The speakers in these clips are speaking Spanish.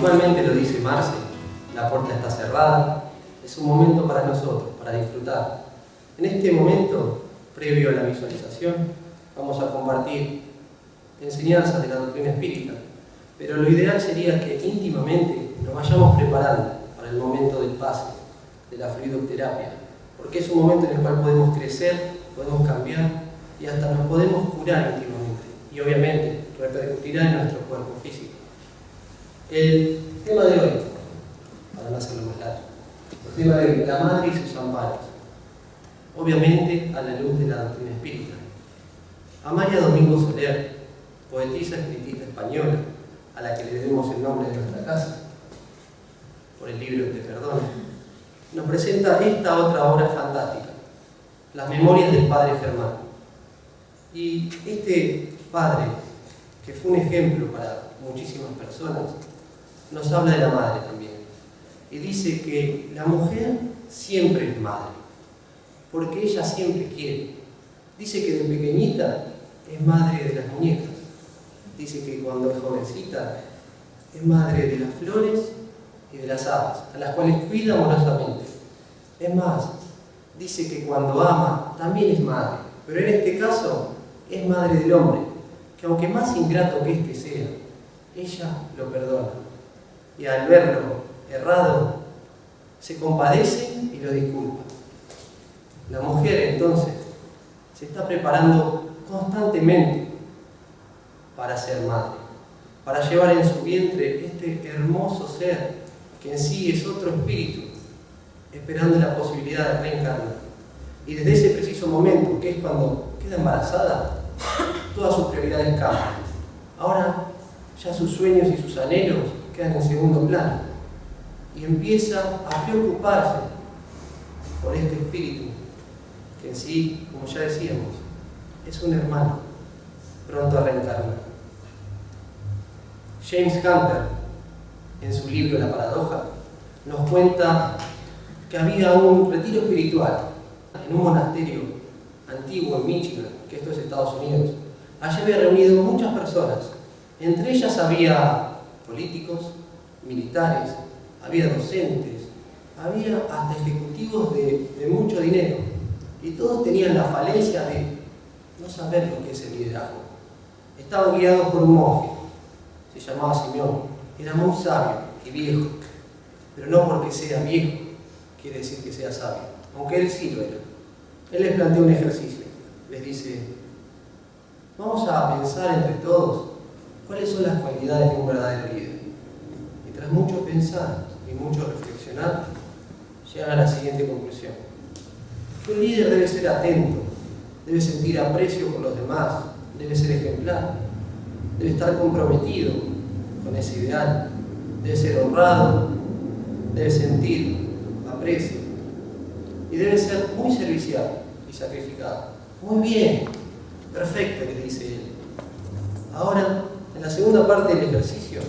habitualmente lo dice Marce, la puerta está cerrada, es un momento para nosotros, para disfrutar. En este momento, previo a la visualización, vamos a compartir enseñanzas de la doctrina espírita, pero lo ideal sería que íntimamente nos vayamos preparando para el momento del pase, de la fluidoterapia, porque es un momento en el cual podemos crecer, podemos cambiar y hasta nos podemos curar íntimamente, y obviamente repercutirá en nuestro cuerpo físico. El tema de hoy, para no hacerlo más largo, el tema de hoy, la madre y sus amparos, obviamente a la luz de la doctrina espírita. Amalia Domingo Soler, poetisa espiritista española, a la que le debemos el nombre de nuestra casa, por el libro Te Perdono, nos presenta esta otra obra fantástica, Las Memorias del Padre Germán. Y este padre, que fue un ejemplo para muchísimas personas, nos habla de la madre también. Y dice que la mujer siempre es madre, porque ella siempre quiere. Dice que de pequeñita es madre de las muñecas. Dice que cuando es jovencita es madre de las flores y de las aves, a las cuales cuida amorosamente. Es más, dice que cuando ama también es madre, pero en este caso es madre del hombre, que aunque más ingrato que éste sea, ella lo perdona. Y al verlo errado, se compadece y lo disculpa. La mujer entonces se está preparando constantemente para ser madre, para llevar en su vientre este hermoso ser que en sí es otro espíritu, esperando la posibilidad de reencarnar. Y desde ese preciso momento, que es cuando queda embarazada, todas sus prioridades cambian. Ahora ya sus sueños y sus anhelos quedan en segundo plano y empieza a preocuparse por este espíritu que en sí, como ya decíamos, es un hermano pronto a reencarnar. James Hunter, en su libro La Paradoja, nos cuenta que había un retiro espiritual en un monasterio antiguo en Michigan, que esto es Estados Unidos. Allí había reunido muchas personas, entre ellas había políticos, militares, había docentes, había hasta ejecutivos de mucho dinero, y todos tenían la falencia de no saber lo que es el liderazgo. Estaban guiados por un monje, se llamaba Simeón, era muy sabio y viejo, pero no porque sea viejo quiere decir que sea sabio, aunque él sí lo era. Él les plantea un ejercicio, les dice: vamos a pensar entre todos cuáles son las cualidades de un verdadero líder. Y tras mucho pensar y mucho reflexionar, llegan a la siguiente conclusión: que un líder debe ser atento, debe sentir aprecio por los demás, debe ser ejemplar, debe estar comprometido con ese ideal, debe ser honrado, debe sentir aprecio y debe ser muy servicial y sacrificado. Muy bien, perfecto, le dice él. Ahora, en la segunda parte del ejercicio,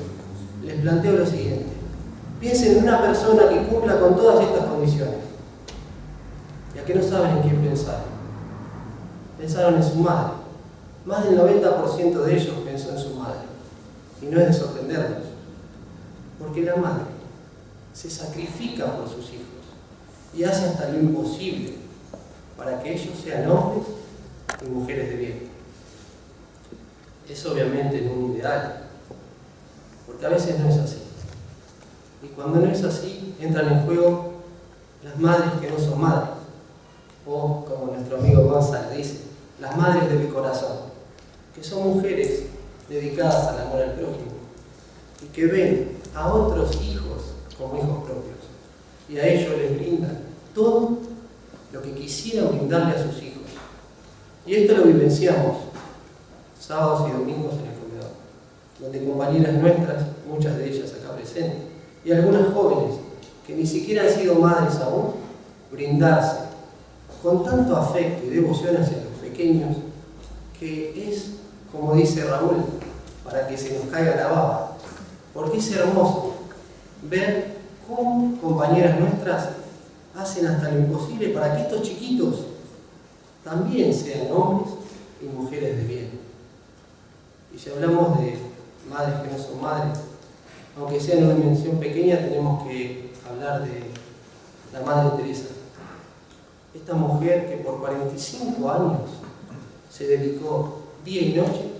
les planteo lo siguiente: piensen en una persona que cumpla con todas estas condiciones. Ya que no saben en quién pensar, pensaron en su madre. Más del 90% de ellos pensó en su madre. Y no es de sorprendernos, porque la madre se sacrifica por sus hijos y hace hasta lo imposible para que ellos sean hombres y mujeres de bien. Es obviamente no un ideal, porque a veces no es así. Y cuando no es así, entran en juego las madres que no son madres, o como nuestro amigo Gonzalo dice, las madres del corazón, que son mujeres dedicadas al amor al prójimo y que ven a otros hijos como hijos propios y a ellos les brindan todo lo que quisieran brindarle a sus hijos. Y esto lo vivenciamos sábados y domingos en el comedor, donde compañeras nuestras, muchas de ellas acá presentes, y algunas jóvenes que ni siquiera han sido madres aún, brindarse con tanto afecto y devoción hacia los pequeños, que es, como dice Raúl, para que se nos caiga la baba, porque es hermoso ver cómo compañeras nuestras hacen hasta lo imposible para que estos chiquitos también sean hombres y mujeres de bien. Y si hablamos de madres que no son madres, aunque sea en una mención pequeña, tenemos que hablar de la Madre Teresa. Esta mujer que por 45 años se dedicó día y noche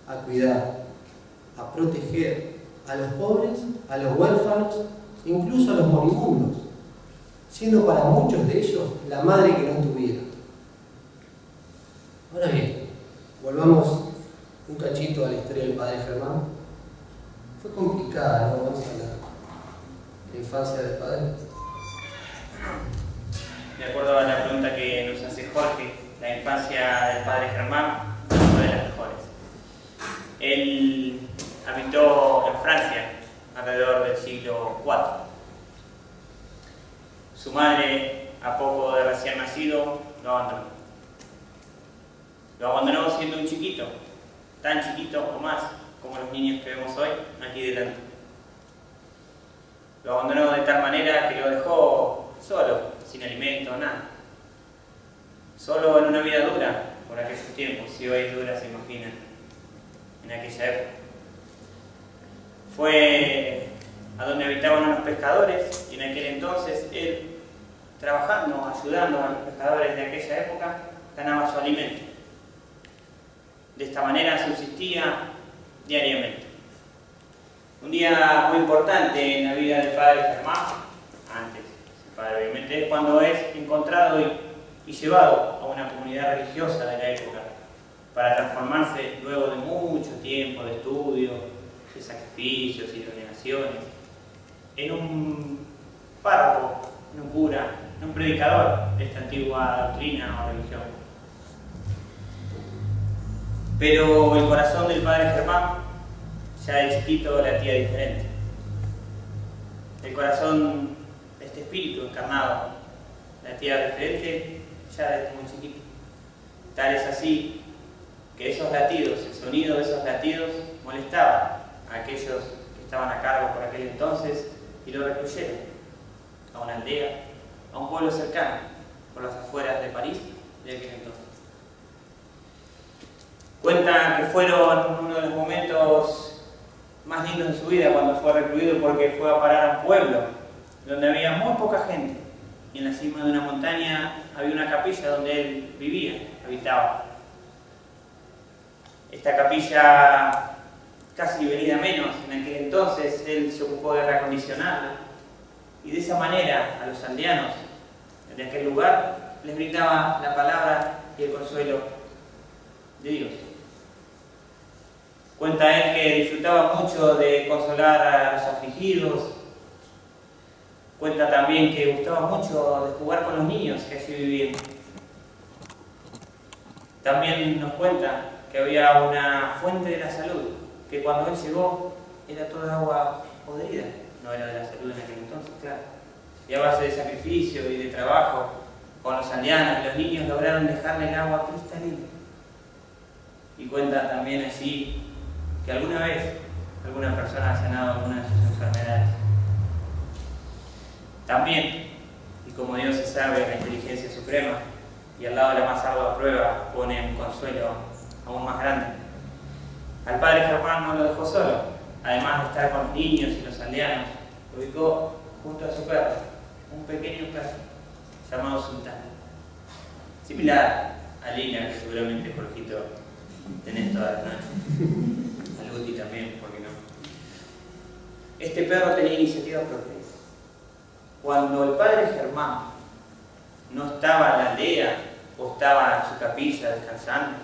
a cuidar, a proteger a los pobres, a los huérfanos, incluso a los moribundos, siendo para muchos de ellos la madre que no tuvieron. Ahora bien, volvamos un cachito a la historia del padre Germán. Fue complicada, ¿no? Vamos a la infancia del padre. De acuerdo a la pregunta que nos hace Jorge, la infancia del padre Germán fue de las mejores. Él habitó en Francia alrededor del siglo IV. Su madre, a poco de recién nacido, lo abandonó. Lo abandonó siendo un chiquito, tan chiquito o más como los niños que vemos hoy aquí delante. Lo abandonó de tal manera que lo dejó solo, sin alimento, nada. Solo en una vida dura por aquellos tiempos, si hoy es dura se imaginan, en aquella época. Fue a donde habitaban unos pescadores y en aquel entonces él, trabajando, ayudando a los pescadores de aquella época, ganaba su alimento. De esta manera subsistía diariamente. Un día muy importante en la vida del padre Germán, antes, el padre obviamente, es cuando es encontrado y llevado a una comunidad religiosa de la época para transformarse luego de mucho tiempo de estudio, de sacrificios y de negaciones, en un párroco, en un cura, en un predicador de esta antigua doctrina o religión. Pero el corazón del padre Germán ya de chiquito latía diferente. El corazón de este espíritu encarnado latía diferente ya desde muy chiquito. Tal es así que esos latidos, el sonido de esos latidos molestaba a aquellos que estaban a cargo por aquel entonces y lo recluyeron a una aldea, a un pueblo cercano, por las afueras de París de aquel entonces. Cuenta que fueron uno de los momentos más lindos de su vida cuando fue recluido, porque fue a parar a un pueblo donde había muy poca gente y en la cima de una montaña había una capilla donde él vivía, habitaba. Esta capilla, casi venida menos en aquel entonces, él se ocupó de reacondicionarla y de esa manera a los aldeanos de aquel lugar les brindaba la palabra y el consuelo de Dios. Cuenta él que disfrutaba mucho de consolar a los afligidos. Cuenta también que gustaba mucho de jugar con los niños que allí vivían. También nos cuenta que había una fuente de la salud, que cuando él llegó era toda agua podrida. No era de la salud en aquel entonces, claro. Y a base de sacrificio y de trabajo con los aldeanos y los niños lograron dejarle el agua cristalina. Y cuenta también allí que alguna vez alguna persona ha sanado alguna de sus enfermedades. También, y como Dios se sabe, la inteligencia suprema, y al lado de la más ardua prueba pone un consuelo aún más grande. Al padre Germán no lo dejó solo, además de estar con los niños y los aldeanos, lo ubicó junto a su perro, un pequeño perro llamado Sultán, similar a Lina, que seguramente Jorgito tenés todas las noches. A Luti también, ¿por qué no? Este perro tenía iniciativa propia. Cuando el padre Germán no estaba en la aldea o estaba en su capilla descansando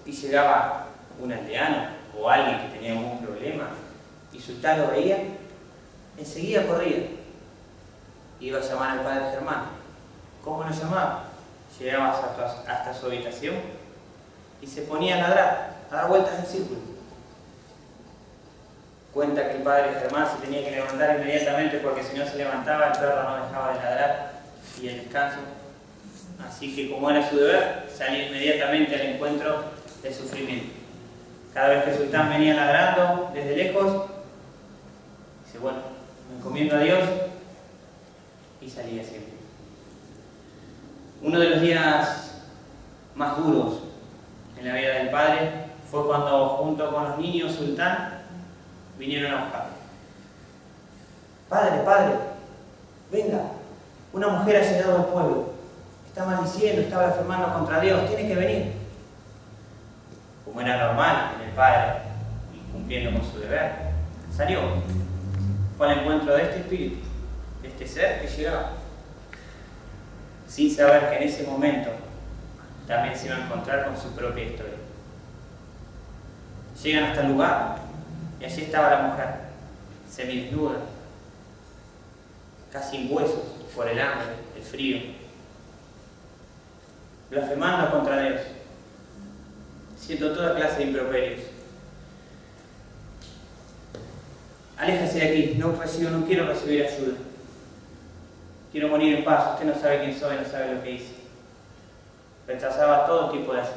y llegaba un aldeano o alguien que tenía algún problema y Sultán lo veía, enseguida corría. Iba a llamar al padre Germán. ¿Cómo lo llamaba? Llegaba hasta su habitación y se ponía a ladrar, a dar vueltas en círculo. Cuenta que el padre Germán se tenía que levantar inmediatamente porque si no se levantaba el perro no dejaba de ladrar y el descanso. Así que como era su deber, salía inmediatamente al encuentro del sufrimiento. Cada vez que Sultán venía ladrando desde lejos, dice, bueno, me encomiendo a Dios, y salía siempre. Uno de los días más duros en la vida del padre fue cuando junto con los niños Sultán vinieron a buscarlo. Padre, padre, venga, una mujer ha llegado al pueblo, está maldiciendo, está blasfemando contra Dios, tiene que venir. Como era normal en el padre, y cumpliendo con su deber, salió, fue al encuentro de este espíritu, de este ser que llegaba, sin saber que en ese momento también se iba a encontrar con su propia historia. Llegan hasta el lugar y allí estaba la mujer, semidesnuda, casi en huesos por el hambre, el frío, blasfemando contra Dios, haciendo toda clase de improperios. Aléjese de aquí, no quiero recibir ayuda. Quiero morir en paz, usted no sabe quién soy, no sabe lo que hice. Rechazaba todo tipo de ayuda.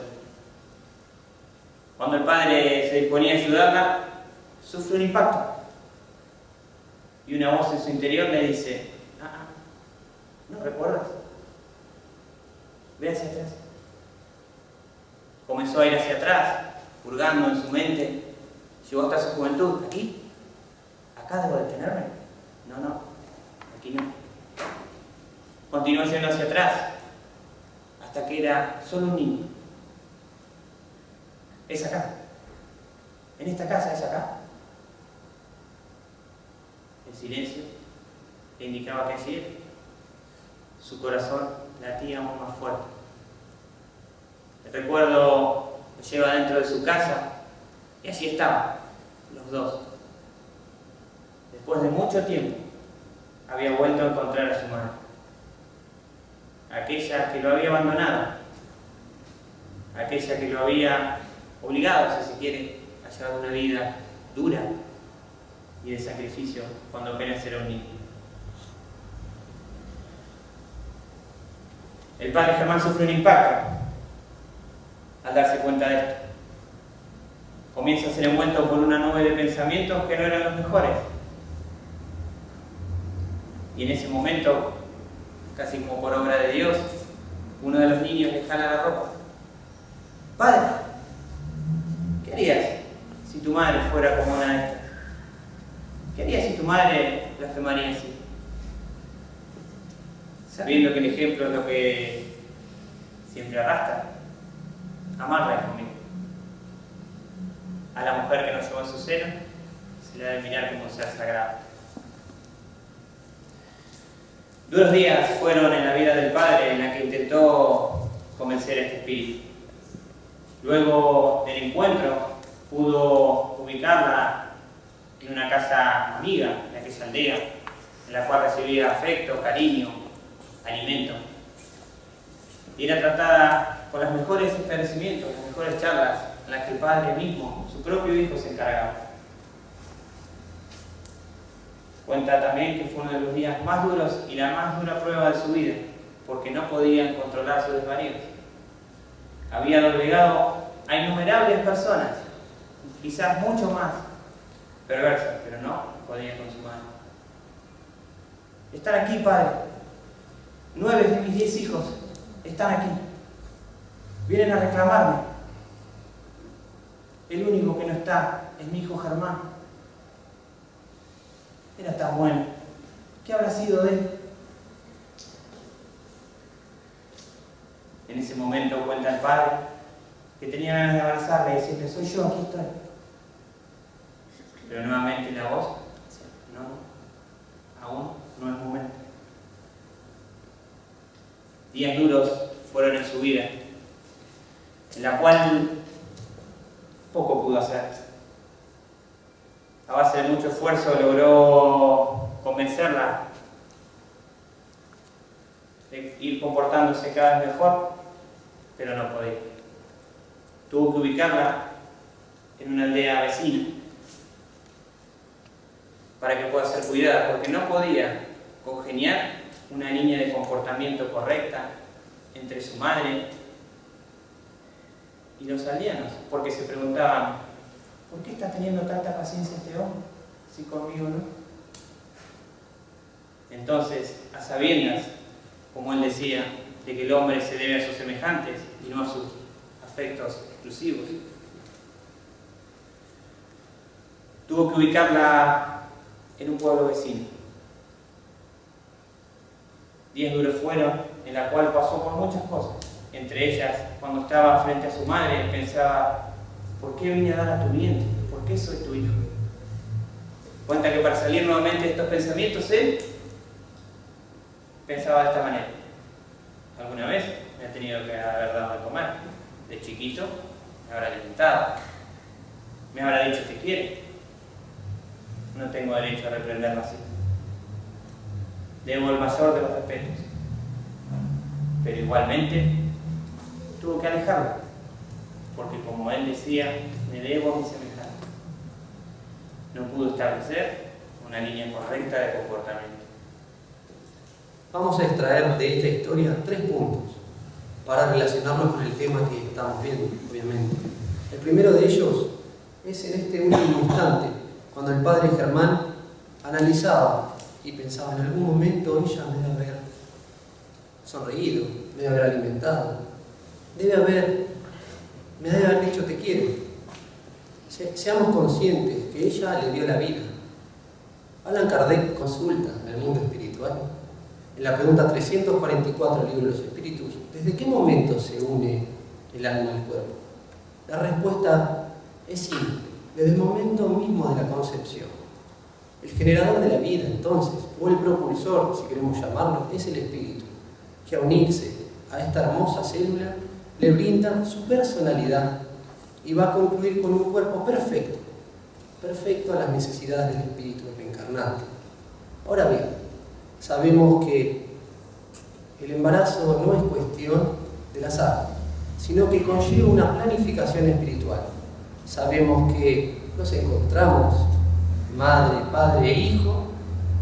Cuando el padre se disponía a ayudarla, sufre un impacto. Y una voz en su interior le dice, ¿no recuerdas? Ve hacia atrás. Comenzó a ir hacia atrás, hurgando en su mente. Llegó hasta su juventud. ¿Aquí? ¿Acá debo detenerme? No, aquí no. Continuó yendo hacia atrás, hasta que era solo un niño. Es acá. En esta casa es acá. El silencio le indicaba que allí era. Su corazón latía aún más fuerte. El recuerdo lo lleva dentro de su casa y allí estaban los dos. Después de mucho tiempo había vuelto a encontrar a su madre. Aquella que lo había abandonado, aquella que lo había obligado, si se quiere, a llevar una vida dura y de sacrificio cuando apenas era un niño. El padre Germán sufre un impacto al darse cuenta de esto. Comienza a ser envuelto por una nube de pensamientos que no eran los mejores. Y en ese momento, casi como por obra de Dios, uno de los niños le jala la ropa. Padre, ¿qué harías si tu madre fuera como una de estas? ¿Qué harías si tu madre blasfemaría así? Sabiendo que el ejemplo es lo que siempre arrastra, amarla conmigo. A la mujer que nos llevó en su seno, se le ha de mirar como un ser sagrado. Duros días fueron en la vida del padre en la que intentó convencer a este espíritu. Luego del encuentro pudo ubicarla en una casa amiga de aquella aldea, en la cual recibía afecto, cariño, alimento. Y era tratada con los mejores esclarecimientos, las mejores charlas, en las que el padre mismo, su propio hijo, se encargaba. Cuenta también que fue uno de los días más duros y la más dura prueba de su vida, porque no podían controlar sus desvaríos. Había doblegado a innumerables personas, quizás mucho más perversas, pero no podían con su mano. Están aquí, padre. 9 de mis 10 hijos están aquí. Vienen a reclamarme. El único que no está es mi hijo Germán. Era tan bueno. ¿Qué habrá sido de él? En ese momento cuenta el padre que tenía ganas de abrazarle y decirle, soy yo, aquí estoy. Pero nuevamente la voz decía, no, aún no es momento. Días duros fueron en su vida, en la cual poco pudo hacer. A base de mucho esfuerzo logró convencerla de ir comportándose cada vez mejor, pero no podía. Tuvo que ubicarla en una aldea vecina para que pueda ser cuidada, porque no podía congeniar una línea de comportamiento correcta entre su madre y los aldeanos, porque se preguntaban, ¿por qué está teniendo tanta paciencia este hombre, si conmigo no? Entonces, a sabiendas, como él decía, de que el hombre se debe a sus semejantes y no a sus afectos exclusivos, tuvo que ubicarla en un pueblo vecino. 10 duros fueron, en la cual pasó por muchas cosas. Entre ellas, cuando estaba frente a su madre, pensaba: ¿por qué vine a dar a tu vientre? ¿Por qué soy tu hijo? Cuenta que para salir nuevamente de estos pensamientos, él pensaba de esta manera: alguna vez me ha tenido que haber dado de comer. De chiquito me habrá alimentado. Me habrá dicho te quiere. No tengo derecho a reprenderlo así. Debo el mayor de los respetos. Pero igualmente tuvo que alejarlo, porque como él decía, me debo a mi semejante. No pudo establecer una línea correcta de comportamiento. Vamos a extraer de esta historia 3 puntos para relacionarlos con el tema que estamos viendo, obviamente. El primero de ellos es en este último instante, cuando el padre Germán analizaba y pensaba: en algún momento ella me debe haber sonreído, me debe haber alimentado, me debe haber dicho te quiero. Seamos conscientes que ella le dio la vida. Allan Kardec consulta en el mundo espiritual, en la pregunta 344 del libro de los Espíritus: ¿desde qué momento se une el alma al cuerpo? La respuesta es simple: desde el momento mismo de la concepción. El generador de la vida, entonces, o el propulsor, si queremos llamarlo, es el espíritu, que a unirse a esta hermosa célula le brinda su personalidad y va a concluir con un cuerpo perfecto, perfecto a las necesidades del espíritu reencarnante. Ahora bien, sabemos que el embarazo no es cuestión del azar, sino que conlleva una planificación espiritual. Sabemos que nos encontramos, madre, padre e hijo,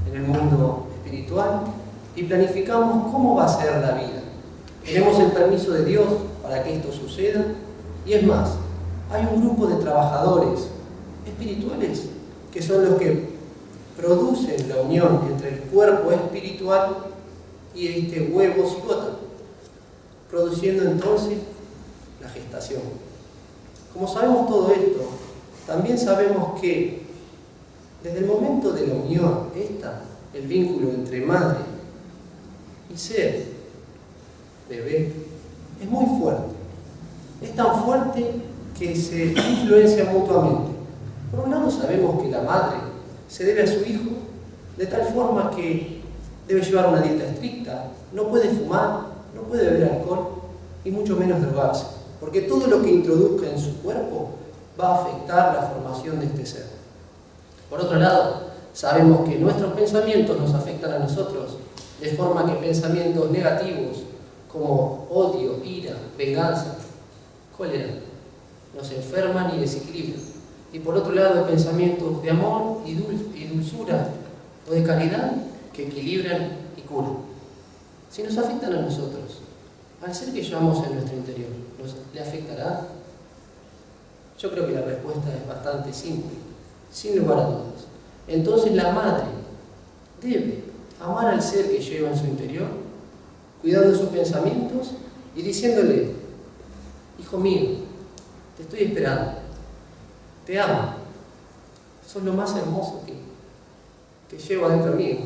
en el mundo espiritual y planificamos cómo va a ser la vida. Tenemos el permiso de Dios para que esto suceda, y es más, hay un grupo de trabajadores espirituales que son los que producen la unión entre el cuerpo espiritual y este huevo cigoto, produciendo entonces la gestación. Como sabemos todo esto, también sabemos que desde el momento de la unión, el vínculo entre madre y ser bebé, es muy fuerte. Es tan fuerte que se influencian mutuamente. Por un lado, sabemos que la madre se debe a su hijo de tal forma que debe llevar una dieta estricta, no puede fumar, no puede beber alcohol y mucho menos drogarse, porque todo lo que introduzca en su cuerpo va a afectar la formación de este ser. Por otro lado, sabemos que nuestros pensamientos nos afectan a nosotros, de forma que pensamientos negativos como odio, ira, venganza, cólera, nos enferman y desequilibran. Y por otro lado, pensamientos de amor y dulzura o de caridad que equilibran y curan. Si nos afectan a nosotros, al ser que llevamos en nuestro interior, ¿le afectará? Yo creo que la respuesta es bastante simple, sin lugar a dudas. Entonces la madre debe amar al ser que lleva en su interior, cuidando sus pensamientos y diciéndole: hijo mío, te estoy esperando, te amo, sos lo más hermoso que llevo adentro mío.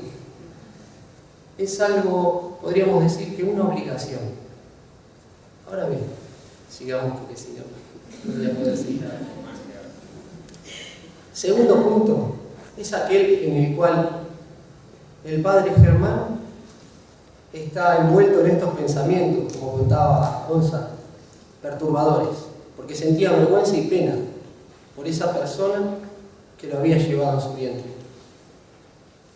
Es algo, podríamos decir, que una obligación. Ahora bien, sigamos porque si no voy a poder seguir. Segundo punto, es aquel en el cual el padre Germán está envuelto en estos pensamientos, como contaba Gonza, perturbadores, porque sentía vergüenza y pena por esa persona que lo había llevado en su vientre.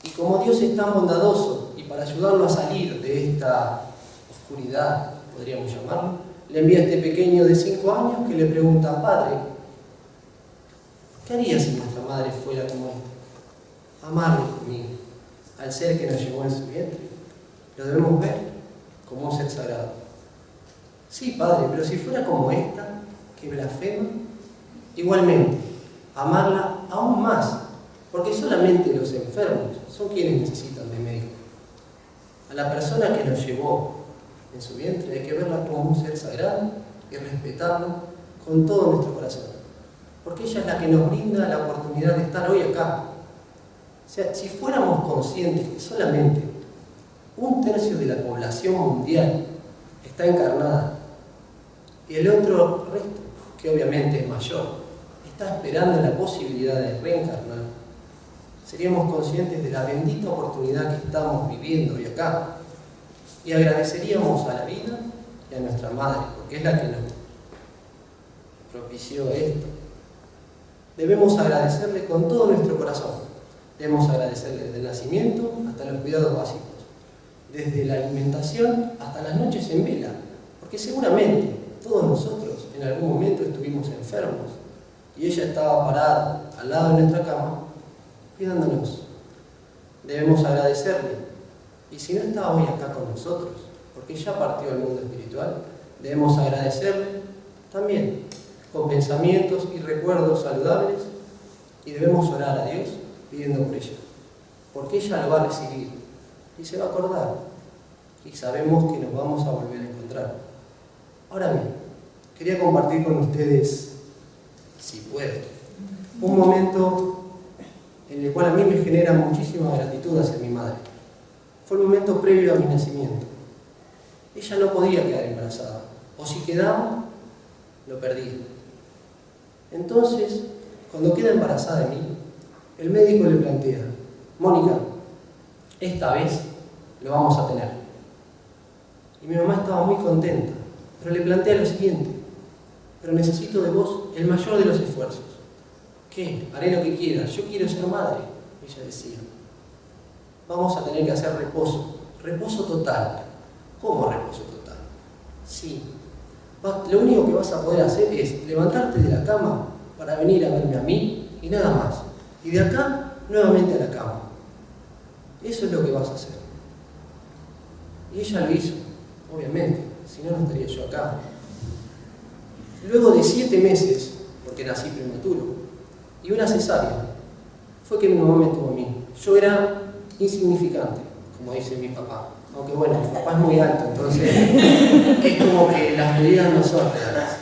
Y como Dios es tan bondadoso, y para ayudarlo a salir de esta oscuridad, podríamos llamarlo, le envía a este pequeño de 5 años que le pregunta: padre, ¿qué haría si nuestra madre fuera como esta? Amarle conmigo, al ser que nos llevó en su vientre. Lo debemos ver como un ser sagrado. Sí, padre, pero si fuera como esta, que blasfema, igualmente, amarla aún más, porque solamente los enfermos son quienes necesitan de médico. A la persona que nos llevó en su vientre hay que verla como un ser sagrado y respetarlo con todo nuestro corazón. porque ella es la que nos brinda la oportunidad de estar hoy acá. O sea, si fuéramos conscientes que solamente 1/3 de la población mundial está encarnada y el otro resto, que obviamente es mayor, está esperando la posibilidad de reencarnar, seríamos conscientes de la bendita oportunidad que estamos viviendo hoy acá y agradeceríamos a la vida y a nuestra madre, porque es la que nos propició esto. Debemos agradecerle con todo nuestro corazón. Debemos agradecerle desde el nacimiento hasta los cuidados básicos, desde la alimentación hasta las noches en vela, porque seguramente todos nosotros en algún momento estuvimos enfermos y ella estaba parada al lado de nuestra cama cuidándonos. Debemos agradecerle, y si no está hoy acá con nosotros, porque ya partió al mundo espiritual, debemos agradecerle también con pensamientos y recuerdos saludables, y debemos orar a Dios pidiendo por ella, porque ella lo va a recibir y se va a acordar, y sabemos que nos vamos a volver a encontrar. Ahora bien, quería compartir con ustedes, si puedo, un momento en el cual a mí me genera muchísima gratitud hacia mi madre. Fue el momento previo a mi nacimiento. Ella no podía quedar embarazada, o si quedaba, lo perdía. Entonces, cuando queda embarazada de mí, el médico le plantea: Mónica, esta vez lo vamos a tener. Y mi mamá estaba muy contenta, pero le plantea lo siguiente: pero necesito de vos el mayor de los esfuerzos. ¿Qué? Haré lo que quieras, yo quiero ser madre, ella decía. Vamos a tener que hacer reposo total. ¿Cómo reposo total? Sí, lo único que vas a poder hacer es levantarte de la cama para venir a verme a mí y nada más. Y de acá, nuevamente a la cama. Eso es lo que vas a hacer. Y ella lo hizo, obviamente, si no, no estaría yo acá. Luego de 7 meses, porque nací prematuro, y una cesárea, fue que mi mamá me tuvo a mí. Yo era insignificante, como dice mi papá. Aunque bueno, mi papá es muy alto, entonces es como que las medidas no son reales.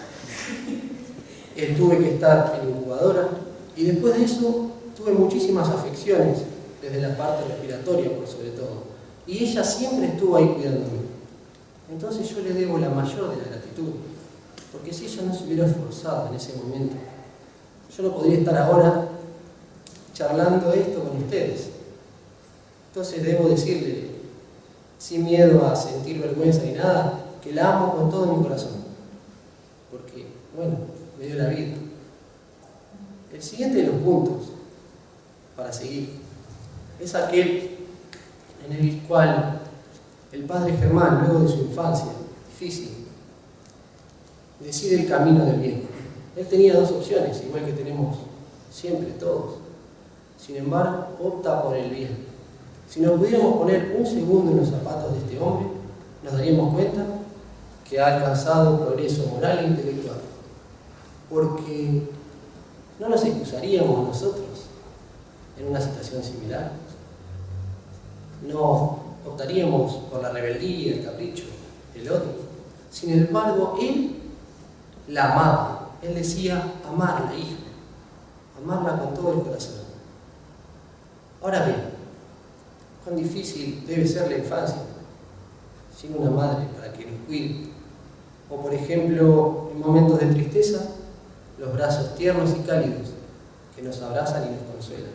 Tuve que estar en incubadora y después de eso tuve muchísimas afecciones, desde la parte respiratoria por sobre todo. Y ella siempre estuvo ahí cuidándome. Entonces yo le debo la mayor de la gratitud, porque si ella no se hubiera esforzado en ese momento, yo no podría estar ahora charlando esto con ustedes. Entonces debo decirle, sin miedo a sentir vergüenza ni nada, que la amo con todo mi corazón, porque, bueno, me dio la vida. El siguiente de los puntos, para seguir, es aquel en el cual el padre Germán, luego de su infancia difícil, decide el camino del bien. Él tenía 2 opciones, igual que tenemos siempre todos. Sin embargo, opta por el bien. Si nos pudiéramos poner un segundo en los zapatos de este hombre, nos daríamos cuenta que ha alcanzado progreso moral e intelectual. Porque no nos excusaríamos nosotros en una situación similar. No optaríamos por la rebeldía, el capricho, el odio. Sin embargo, él la amaba. Él decía amarla, hijo. Amarla con todo el corazón. Ahora bien, cuán difícil debe ser la infancia sin una madre para que nos cuide. O por ejemplo, en momentos de tristeza, los brazos tiernos y cálidos que nos abrazan y nos consuelan.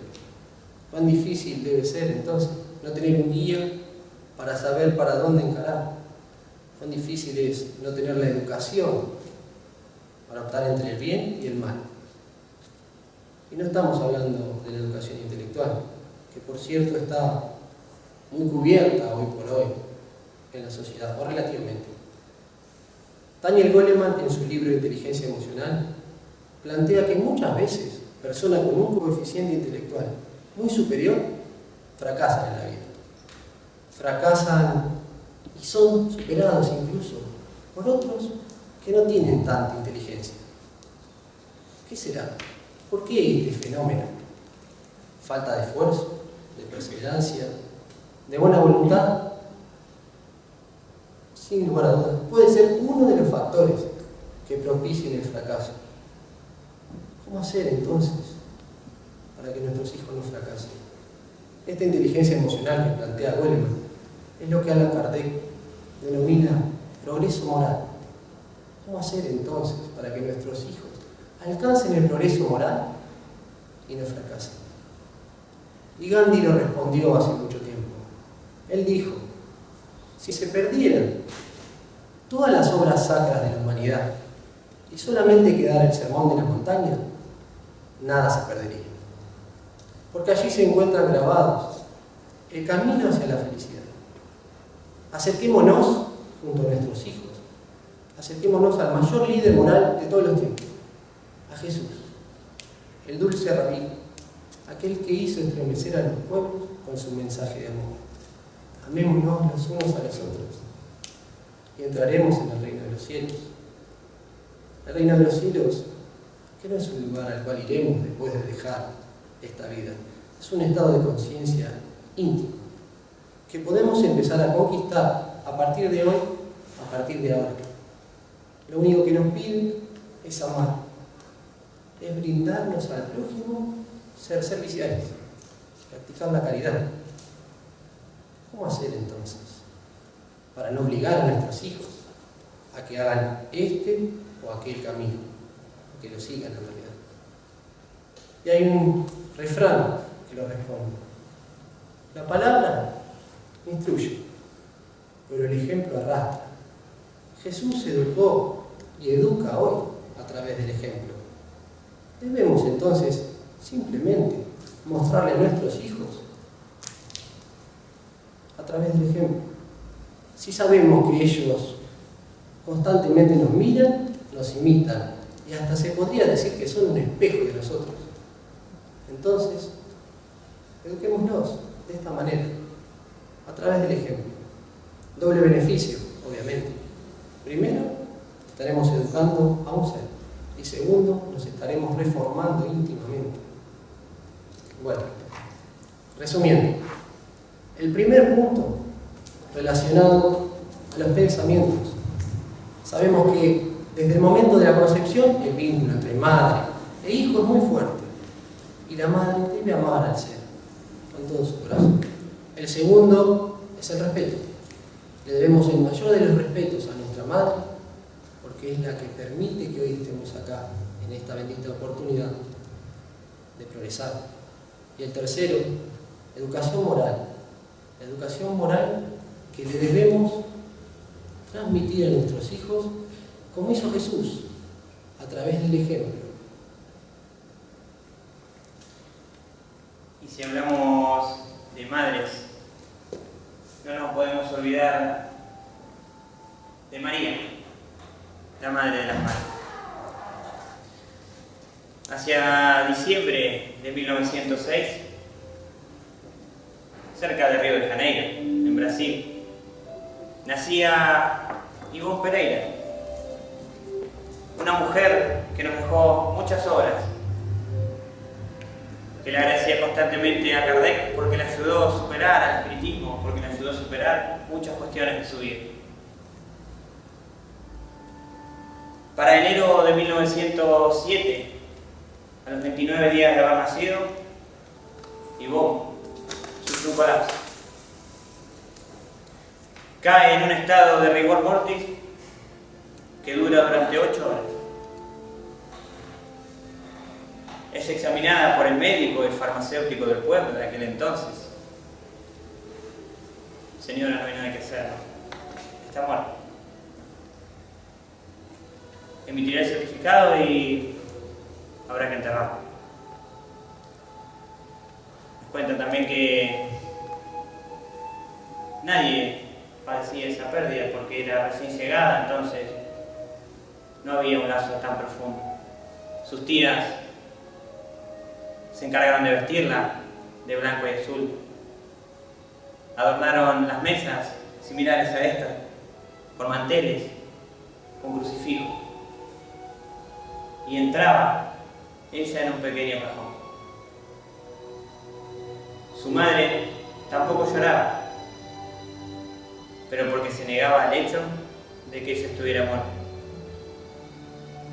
Cuán difícil debe ser entonces no tener un guía para saber para dónde encarar. Cuán difícil es no tener la educación para optar entre el bien y el mal. Y no estamos hablando de la educación intelectual, que por cierto está muy cubierta hoy por hoy en la sociedad, o relativamente. Daniel Goleman, en su libro Inteligencia Emocional, plantea que muchas veces personas con un coeficiente intelectual muy superior fracasan en la vida. Fracasan y son superados incluso por otros que no tienen tanta inteligencia. ¿Qué será? ¿Por qué este fenómeno? ¿Falta de esfuerzo, de perseverancia, de buena voluntad? Sin lugar a dudas, puede ser uno de los factores que propicien el fracaso. ¿Cómo hacer entonces para que nuestros hijos no fracasen? Esta inteligencia emocional que plantea Goleman es lo que Allan Kardec denomina progreso moral. ¿Cómo hacer entonces para que nuestros hijos alcancen el progreso moral y no fracasen? Y Gandhi lo respondió hace mucho tiempo. Él dijo: si se perdieran todas las obras sacras de la humanidad y solamente quedara el Sermón de la Montaña, nada se perdería. Porque allí se encuentran grabados el camino hacia la felicidad. Acerquémonos junto a nuestros hijos, acerquémonos al mayor líder moral de todos los tiempos, a Jesús, el dulce rabí, aquel que hizo estremecer a los pueblos con su mensaje de amor. Amémonos los unos a los otros y entraremos en el reino de los cielos. El reino de los cielos, que no es un lugar al cual iremos después de dejar esta vida, es un estado de conciencia íntimo que podemos empezar a conquistar a partir de hoy, a partir de ahora. Lo único que nos pide es amar, es brindarnos al prójimo, ser serviciales, practicar la caridad. ¿Cómo hacer entonces para no obligar a nuestros hijos a que hagan este o aquel camino, que lo sigan en realidad? Y hay un refrán que lo responde: la palabra instruye, pero el ejemplo arrastra. Jesús educó y educa hoy a través del ejemplo. Debemos entonces simplemente mostrarle a nuestros hijos a través del ejemplo. Si sabemos que ellos constantemente nos miran, nos imitan y hasta se podría decir que son un espejo de nosotros, entonces eduquémoslos de esta manera, a través del ejemplo. Doble beneficio, obviamente. Primero, estaremos educando a un ser, y segundo, nos estaremos reformando íntimamente. Bueno, resumiendo, el primer punto relacionado a los pensamientos. Sabemos que desde el momento de la concepción el vínculo entre madre e hijo es muy fuerte, y la madre debe amar al ser con todo su corazón. El segundo es el respeto. Le debemos el mayor de los respetos a nuestra madre, porque es la que permite que hoy estemos acá, en esta bendita oportunidad de progresar. Y el tercero, educación moral. La educación moral que le debemos transmitir a nuestros hijos, como hizo Jesús, a través del ejemplo. Y si hablamos de madres, no nos podemos olvidar de María, la madre de las madres. Hacia diciembre de 1906, cerca de Río de Janeiro, en Brasil, nacía Ivonne Pereira, una mujer que nos dejó muchas obras, que le agradecía constantemente a Kardec porque le ayudó a superar al espiritismo, porque le ayudó a superar muchas cuestiones de su vida. Para enero de 1907, a los 29 días de haber nacido, Ivonne sufrió un colapso. Cae en un estado de rigor mortis que dura durante 8 horas. Es examinada por el médico y farmacéutico del pueblo de aquel entonces. Señora, no hay nada que hacer, está muerta. Emitirá el certificado y habrá que enterrarlo. Nos cuenta también que nadie padecía esa pérdida porque era recién llegada, entonces no había un lazo tan profundo. Sus tías se encargaron de vestirla de blanco y azul. Adornaron las mesas similares a estas con manteles, con crucifijo. Y entraba ella en un pequeño cajón. Su madre tampoco lloraba, pero porque se negaba al hecho de que ella estuviera muerta.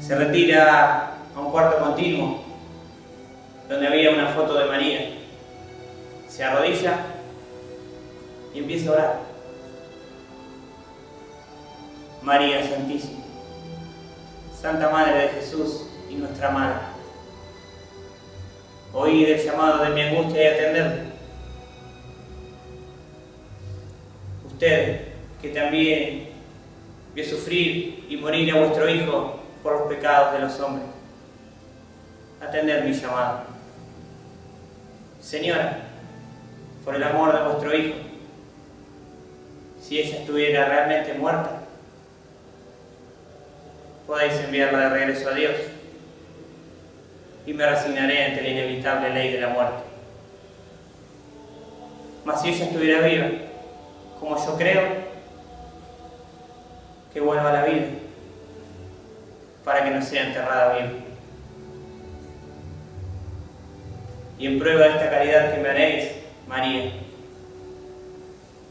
Se retira a un cuarto continuo donde había una foto de María. Se arrodilla y empieza a orar. María Santísima, Santa Madre de Jesús y nuestra Madre, oíd el llamado de mi angustia y atendedme. Usted, que también vio sufrir y morir a vuestro Hijo por los pecados de los hombres, atended mi llamado. Señora, por el amor de vuestro Hijo, si ella estuviera realmente muerta, podéis enviarla de regreso a Dios y me resignaré ante la inevitable ley de la muerte. Mas si ella estuviera viva, como yo creo, que vuelva a la vida, para que no sea enterrada viva. Y en prueba de esta caridad que me haréis, María,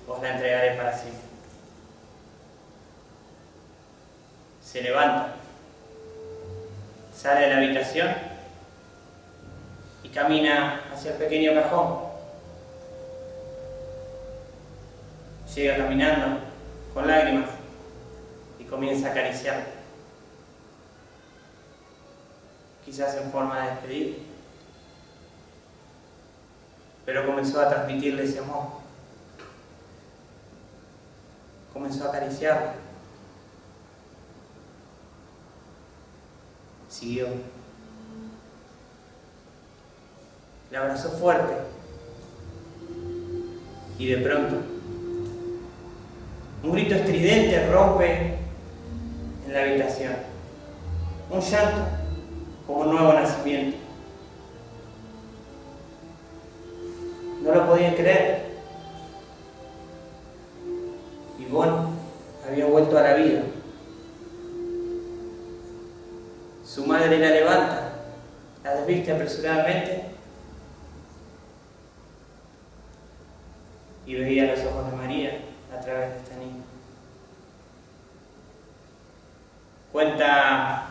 os la entregaré para siempre. Se levanta, sale de la habitación y camina hacia el pequeño cajón. Llega caminando con lágrimas y comienza a acariciarlo, quizás en forma de despedida, pero comenzó a transmitirle ese amor, comenzó a acariciarlo, siguió, le abrazó fuerte y de pronto un grito estridente rompe en la habitación, un llanto como un nuevo nacimiento. No lo podían creer. Ivonne había vuelto a la vida. Su madre la levanta, la desviste apresuradamente y veía los ojos de María a través de esta niña. Cuenta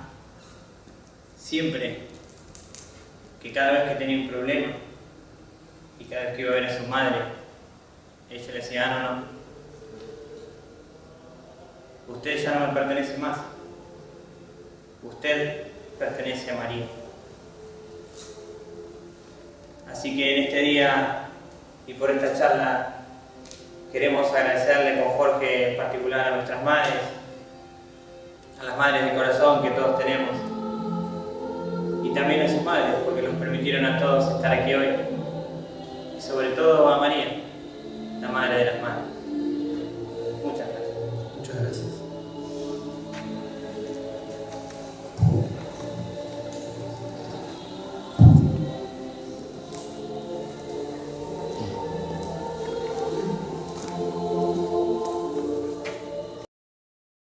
siempre que cada vez que tenía un problema y cada vez que iba a ver a su madre, ella le decía: no, usted ya no me pertenece más, usted pertenece a María. Así que en este día y por esta charla queremos agradecerle con Jorge en particular a nuestras madres, a las madres de corazón que todos tenemos, y también a sus madres, porque nos permitieron a todos estar aquí hoy, y sobre todo a María, la Madre de las Madres.